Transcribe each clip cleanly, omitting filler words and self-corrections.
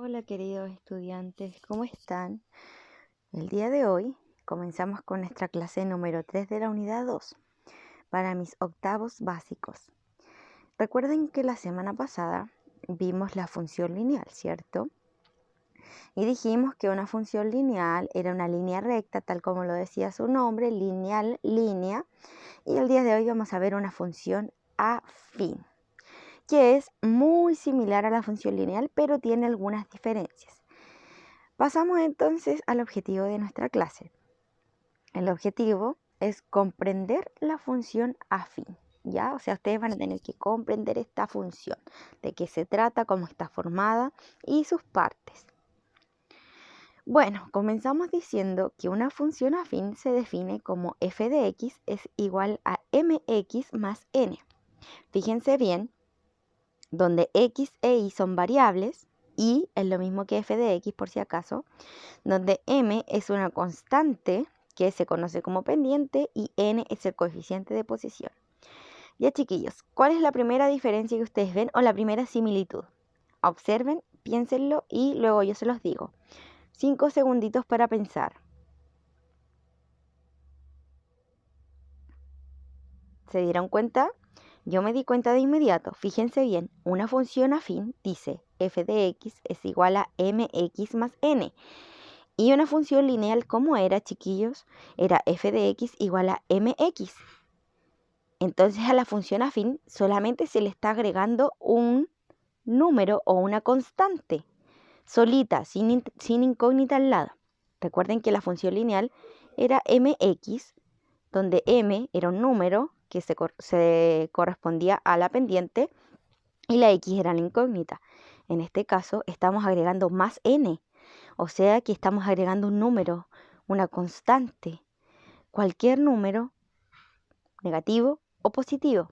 Hola queridos estudiantes, ¿cómo están? El día de hoy comenzamos con nuestra clase número 3 de la unidad 2 para mis octavos básicos. Recuerden que la semana pasada vimos la función lineal, ¿cierto? Y dijimos que una función lineal era una línea recta, tal como lo decía su nombre, lineal, línea. Y el día de hoy vamos a ver una función afín, que es muy similar a la función lineal, pero tiene algunas diferencias. Pasamos entonces al objetivo de nuestra clase. El objetivo es comprender la función afín, ¿ya? O sea, ustedes van a tener que comprender esta función, de qué se trata, cómo está formada y sus partes. Bueno, comenzamos diciendo que una función afín se define como f de x es igual a mx más n. Fíjense bien, donde x e y son variables, y es lo mismo que f de x por si acaso, donde m es una constante que se conoce como pendiente y n es el coeficiente de posición. Ya chiquillos, ¿cuál es la primera diferencia que ustedes ven o la primera similitud? Observen, piénsenlo y luego yo se los digo. 5 segunditos para pensar. ¿Se dieron cuenta? Yo me di cuenta de inmediato. Fíjense bien, una función afín dice f de x es igual a mx más n. Y una función lineal, ¿cómo era, chiquillos? Era f de x igual a mx. Entonces a la función afín solamente se le está agregando un número o una constante, solita, sin incógnita al lado. Recuerden que la función lineal era mx, donde m era un número que se correspondía a la pendiente y la x era la incógnita. En este caso estamos agregando más n, o sea que estamos agregando un número, una constante, cualquier número, negativo o positivo.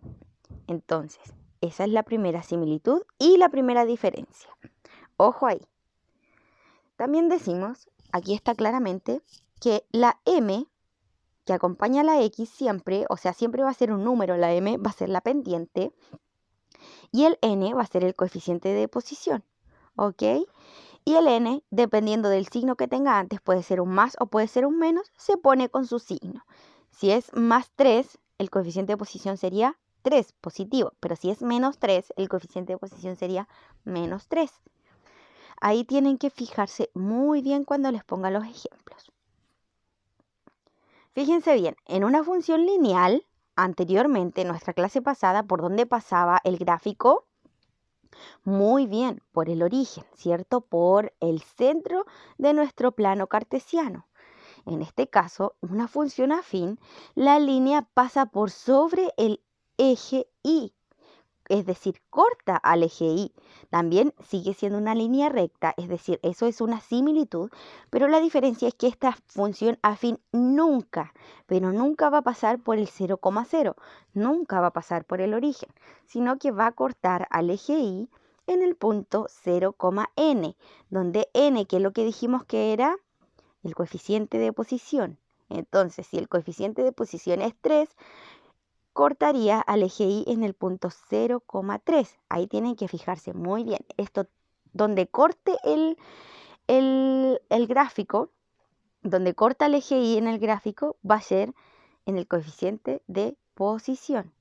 Entonces, esa es la primera similitud y la primera diferencia. Ojo ahí. También decimos, aquí está claramente, que la m que acompaña a la x siempre, o sea, siempre va a ser un número, la m va a ser la pendiente y el n va a ser el coeficiente de posición, ¿ok? Y el n, dependiendo del signo que tenga antes, puede ser un más o puede ser un menos, se pone con su signo. Si es más 3, el coeficiente de posición sería 3, positivo. Pero si es menos 3, el coeficiente de posición sería menos 3. Ahí tienen que fijarse muy bien cuando les ponga los ejemplos. Fíjense bien, en una función lineal, anteriormente en nuestra clase pasada, ¿por dónde pasaba el gráfico? Muy bien, por el origen, ¿cierto? Por el centro de nuestro plano cartesiano. En este caso, una función afín, la línea pasa por sobre el eje Y, es decir, corta al eje Y. También sigue siendo una línea recta, es decir, eso es una similitud, pero la diferencia es que esta función afín nunca, pero nunca va a pasar por el 0,0, nunca va a pasar por el origen, sino que va a cortar al eje Y en el punto 0,n, donde n, que es lo que dijimos que era el coeficiente de posición. Entonces, si el coeficiente de posición es 3, cortaría al eje Y en el punto 0,3. Ahí tienen que fijarse muy bien. Esto, donde corte el gráfico, donde corta el eje Y en el gráfico, va a ser en el coeficiente de posición.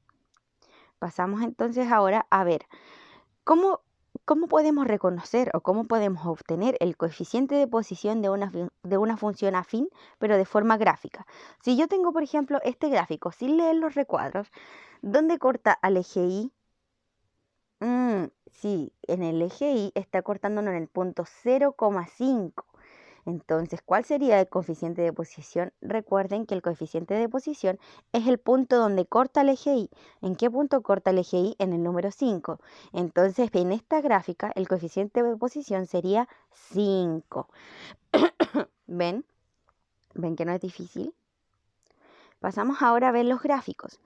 Pasamos entonces ahora a ver cómo podemos reconocer o cómo podemos obtener el coeficiente de posición de una función afín, pero de forma gráfica. Si yo tengo, por ejemplo, este gráfico sin leer los recuadros, ¿dónde corta al eje Y? Sí, en el eje Y está cortándonos en el punto 0,5. Entonces, ¿cuál sería el coeficiente de posición? Recuerden que el coeficiente de posición es el punto donde corta el eje Y. ¿En qué punto corta el eje Y? En el número 5. Entonces, en esta gráfica, el coeficiente de posición sería 5. ¿Ven? ¿Ven que no es difícil? Pasamos ahora a ver los gráficos.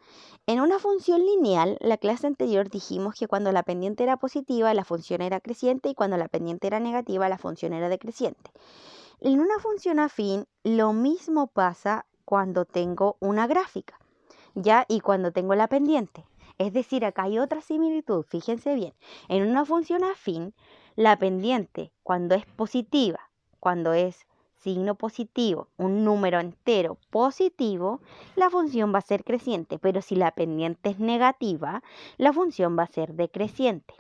En una función lineal, la clase anterior dijimos que cuando la pendiente era positiva, la función era creciente y cuando la pendiente era negativa, la función era decreciente. En una función afín, lo mismo pasa cuando tengo una gráfica, ¿ya? Y cuando tengo la pendiente. Es decir, acá hay otra similitud, fíjense bien. En una función afín, La pendiente, cuando es positiva, cuando es signo positivo, un número entero positivo, la función va a ser creciente, pero si la pendiente es negativa, la función va a ser decreciente.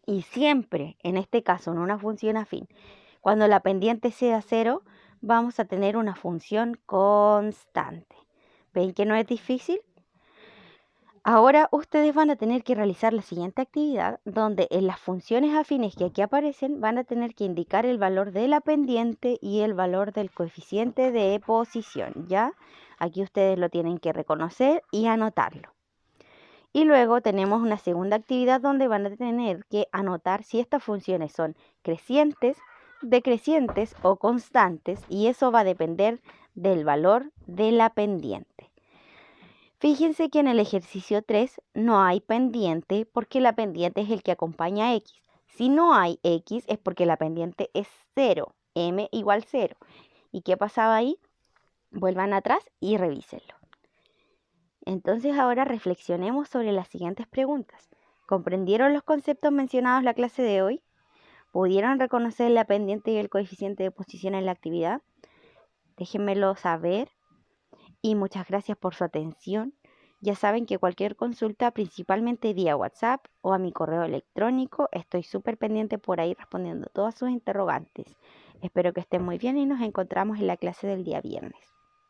Y siempre, en este caso, en una función afín, cuando la pendiente sea cero, vamos a tener una función constante. ¿Ven que no es difícil? Ahora ustedes van a tener que realizar la siguiente actividad, donde en las funciones afines que aquí aparecen van a tener que indicar el valor de la pendiente y el valor del coeficiente de posición, ¿ya? Aquí ustedes lo tienen que reconocer y anotarlo. Y luego tenemos una segunda actividad donde van a tener que anotar si estas funciones son crecientes, decrecientes o constantes, y eso va a depender del valor de la pendiente. Fíjense que en el ejercicio 3 no hay pendiente porque la pendiente es el que acompaña a X. Si no hay X es porque la pendiente es 0, M igual 0. ¿Y qué pasaba ahí? Vuelvan atrás y revísenlo. Entonces ahora reflexionemos sobre las siguientes preguntas. ¿Comprendieron los conceptos mencionados en la clase de hoy? ¿Pudieron reconocer la pendiente y el coeficiente de posición en la actividad? Déjenmelo saber y muchas gracias por su atención. Ya saben que cualquier consulta, principalmente vía WhatsApp o a mi correo electrónico, estoy súper pendiente por ahí respondiendo todas sus interrogantes. Espero que estén muy bien y nos encontramos en la clase del día viernes.